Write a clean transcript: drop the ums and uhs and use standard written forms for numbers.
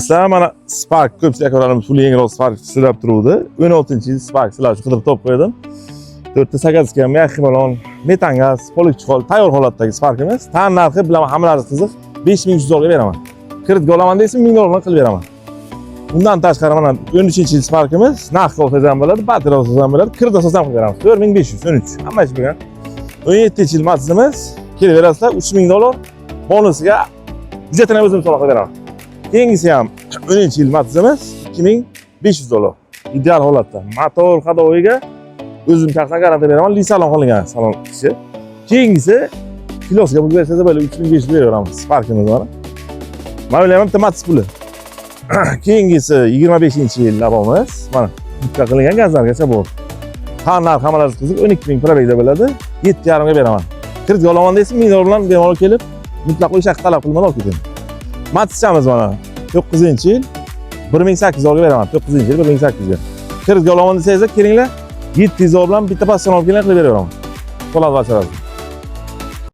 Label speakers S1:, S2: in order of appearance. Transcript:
S1: Do'stlar, mana Spark ko'pchilik akalarimiz pul yengilroq Spark silab turuvdi. 16-yil Spark silab qidirib topib qo'ydim. 408 ga Maximilon metan gaz, polik hol, tayyor holatdagi Sparkimiz. Tan narxi bilan hammalari qiziq 5300 dollarga beraman. Kredit olaman desa 1000 dollardan qilib beraman. Bundan tashqari mana 13-yil Sparkimiz narxga olsangiz ham bo'ladi, batarya olsangiz ham bo'ladi, kredit olsangiz ham qilib beramiz. 4513. Hamma ish bo'lgan. 17-yil Mazda'miz kelaverasizlar 3000 dollar bonusiga hujjatini o'zim to'lab beraman. Keyingisi ham 10-yil Mazda'miz 2500 dollar. Ideal holatda. Motor hadoviga o'zim shaxsan garantiya beraman. Lisalon qilingan salon ichi. Keyingisi kilosiga pul bersangiz bo'ladi 3500 beraveramiz. Sparkimiz bor. Mana ham bitta Matiz puli. Keyingisi 25-yil Labomiz. Mana bitta qilingan gazlargacha bor. Tanlar hammalari qiziq 12000 probegda bo'ladi. 7,5 ga beraman. Kredit olaman desa 1000 dollar bilan bemalol kelib, mutlaq ish haqi talab qilmay olib ketaman. Matizchamiz mana 9-yil 1800 dollarga beraman. 9-yil 1800 ga. Kredit olaman desangiz kelinglar 700 dollar bilan bitta paston olib kelinglar qilib beraman. Qo'lab bachirasiz.